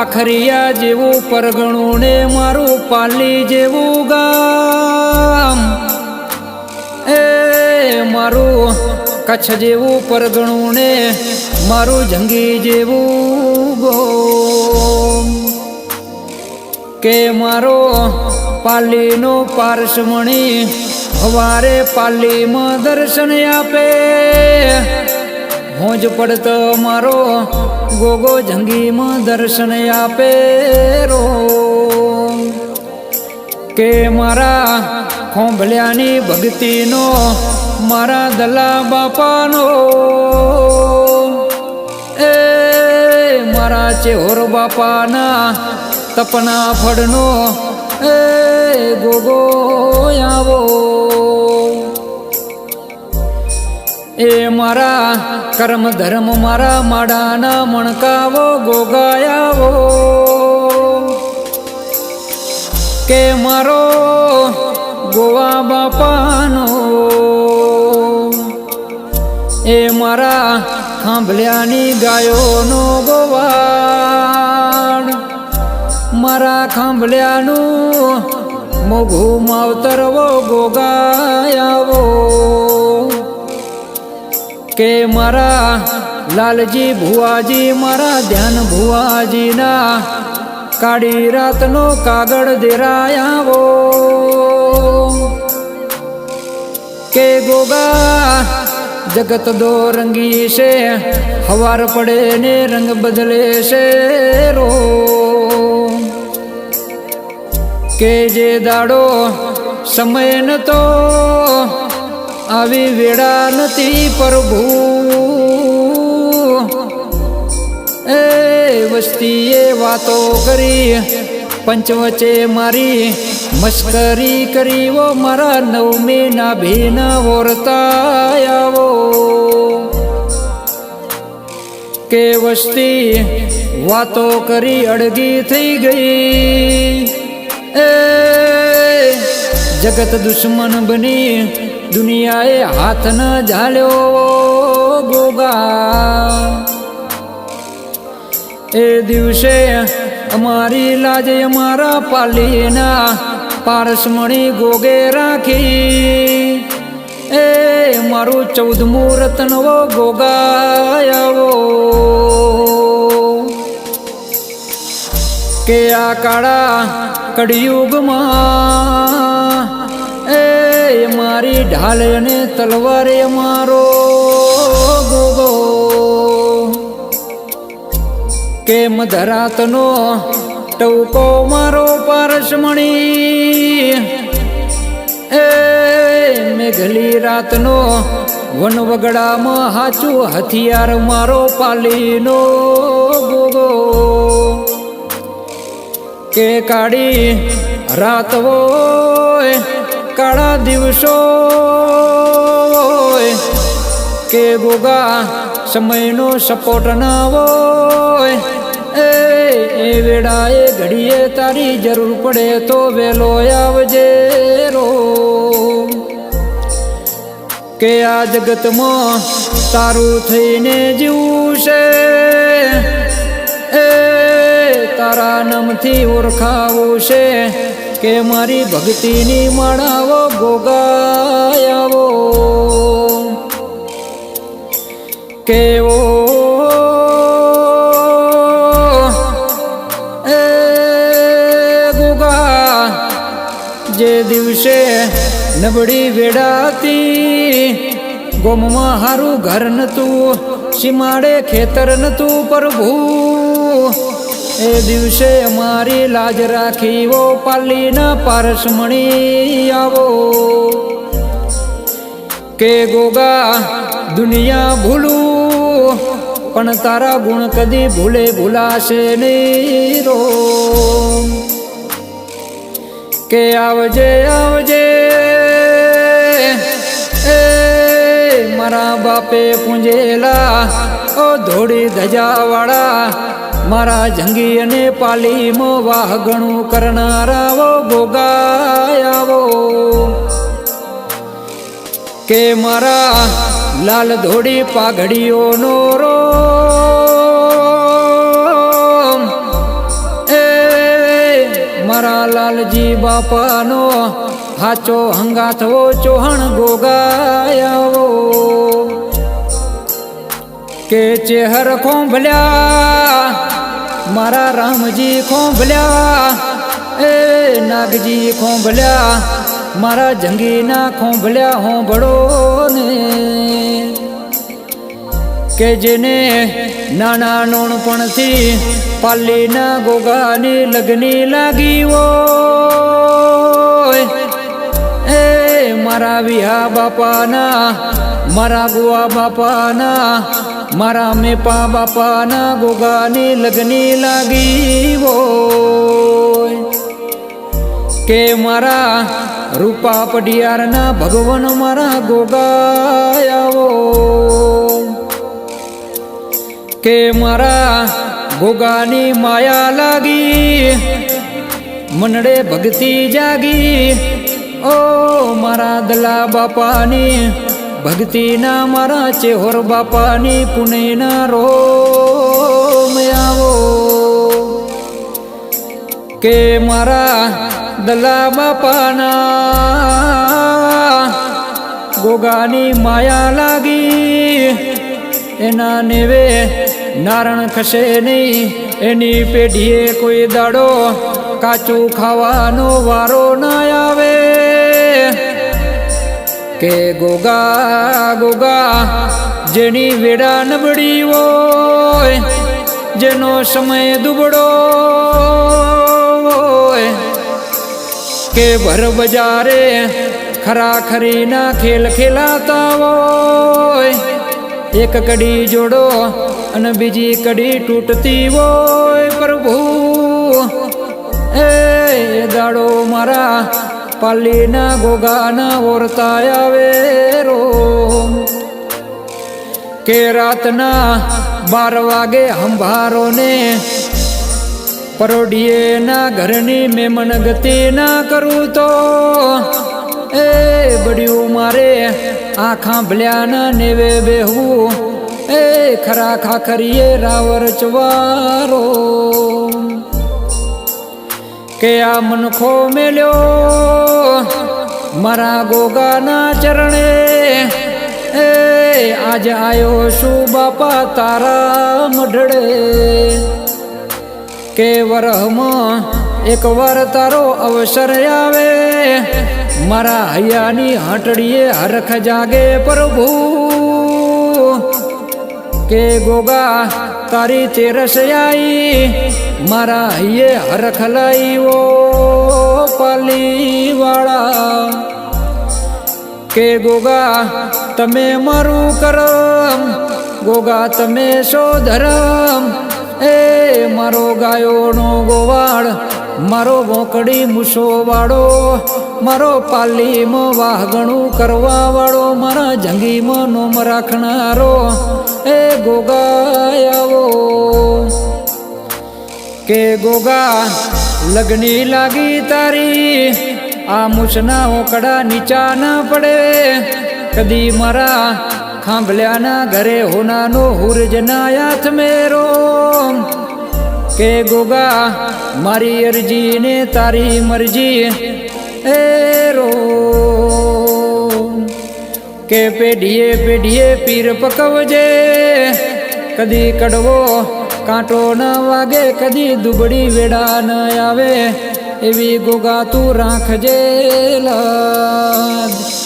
આખરિયા જેવું પરગણું ને મારું પાલી જેવું ગામ, એ મારું કચ્છ જેવું પરગણું ને મારું જંગી જેવું ગોમ, કે મારો પાલીનો પારસમણી હવારે પાલીમાં દર્શન આપે, હોજ પડતો મારો ગોગો જંગીમાં દર્શન આપે રો, કે મારા ખોંભલ્યાની ભક્તિનો મારા દલા બાપાનો, એ મારા ચેહોર બાપાના તપના ફળનો એ ગોગો આવો, એ મારા કર્મ ધર્મ મારા માડાના મણકાવો ગોગાયાવો, કે મારો ગોવા બાપાનો, એ મારા ખાંભલ્યાની ગાયોનો ગોવાડ, મારા ખાંભલ્યાનું મોઘું માવતરવો ગોગાયાવો, કે મારા લાલજી ભુવાજી મારા ધ્યાન ભુવાજીના કાળી રાતનો કાગળ દેરાયાવો, કે ગોગા જગત દો રંગી છે, હવાર પડે ને રંગ બદલે છે રો, કે જે દાડો સમય નતો આવી વેળા નથી પ્રભુ, એ વસ્તીએ વાતો કરી પંચવચે મારી મસ્કરી કરી, વો મારા નવમી ના ભીના ઓરતાયાવો, કે વસ્તી વાતો કરી અડગી થઈ ગઈ, એ જગત દુશ્મન બની દુનિયાએ હાથ ન ઝાલ્યો ગોગા, એ દિવસે અમારી લાજ અમારા પાલીના પારસમણી ગોગે રાખી, એ મારું 14મું રતનવો ગોગાયાવો, કે આ કાળા કળિયુગમાં એ મારી ઢાલ અને તલવારે મારો ગોગો, કે મધરાતનો ટવકો મારો પારસમણી, એ મેઘલી રાતનો વનવગડામાં હાચું હથિયાર મારો પાલીનો ગોગો, કે કાળી રાત હોય કાળા દિવસો હોય, કે ગોગા સમયનો સપોર્ટ ના હોય, એ વેળાએ ઘડીએ તારી જરૂર પડે તો વેલો આવજે રો, કે આ જગતમાં તારું થઈને જીવું છે, એ તારા નામથી ઓળખાવું છે, કે મારી ભક્તિની માળાવો ગોગાયાવો, કે ઓ એ ગોગા જે દિવસે નબળી વેડાતી ગોમમાં હારું ઘર નતું, સીમાડે ખેતર નતું પ્રભુ, એ દિવસે અમારી લાજ રાખી વો પાલીના પારસમણી આવો, કે ગોગા દુનિયા ભૂલું પણ તારા ગુણ કદી ભૂલે ભૂલાશે નહીં રો, કે આવજે આવજે એ મારા બાપે પૂંજેલા ઓ ધોળી ધજાવાળા મારા જંગી અને પાલીમાં વાહગણું કરનારાવો ગોગાયાવો, કે મારા લાલ ધોળી પાઘડીઓનો રો મારા લાલજી બાપાનો હાચો હંગાથો ચૌહાણ ગોગાયાવો કે ચેહર ખોંભલ્યા મારા રામજી ખોંભલ્યા એ નાગજી ખોંભલ્યા મારા જંગીના ખોંભલ્યા હોંભળો ને કે જેને નાના નોણપણથી પાલીના ગોગાની લગની લાગી હોય એ મારા વિહા બાપાના મારા ગુવા બાપાના મારા મેપા બાપાના ગોગાની લગની લાગી હોય કે મારા રૂપા પડિયારના ભગવાન મારા ગોગાયાવો કે મારા ગોગાની માયા લાગી મનડે ભક્તિ જાગી ઓ મારા દલા બાપાની ભક્તિના મારા ચેહોર બાપાની પુણ્યના રોમ આવો કે મારા દલા બાપાના ગોગાની માયા લાગી એના નેવે નારણ ખસે નહીં એની પેઢીએ કોઈ દાડો કાચું ખાવાનો વારો ના આવે કે ગોગા ગોગા જેની વેડા નબળી હોય જેનો સમય દુબળો હોય કે ભર બજારે ખરા ખરીના ખેલ ખેલાતા હોય એક કડી જોડો અને બીજી કડી તૂટતી હોય પ્રભુ એ દાડો મારા પાલીના ગોગાના ઓરતા આવે રો કે રાતના 12 વાગે હંભારો ને પરોડીએ ના ઘરની મેમન ગતિ ના કરું તો એ બડ્યું મારે આખા ભલ્યાના નેવે બેહવું એ ખરા ખાખરીએ રાવર ચવારો કે આ મનખો મેલ્યો મારા ગોગાના ચરણે એ આજ આયો શું બાપા તારા મઢડે કે વરહમાં એક વાર તારો અવસર આવે મારા હૈયાની હાટડીએ હરખ જાગે પ્રભુ કે ગોગા તારી તેરસ આઈ મારા હૈયે હરખ લાઈઓ પાલી વાળા કે ગોગા તમે મારું કરમ ગોગા તમે શો ધરમ એ મારો ગાયોનો ગોવાળ મારો ભોંકડી મૂછો વાળો મારો પાલીમાં વાહગણું કરવા વાળો મારા જંગીમાં નોમ રાખનારો એ ગોગાયાવો કે ગોગા લગની લાગી તારી આ મૂછના ઓકડા નીચા ના પડે કદી મારા ખાંભલ્યાના ઘરે હોનાનો હુરજના યાથ મેરો કે ગોગા મારી અરજી ને તારી મરજી એ રો કે પેઢીએ પેઢીએ પીર પકવજે કદી કડવો કાંટો ન વાગે કદી દુબળી વેડા ન આવે એવી ગોગા તું રાખજે લાજ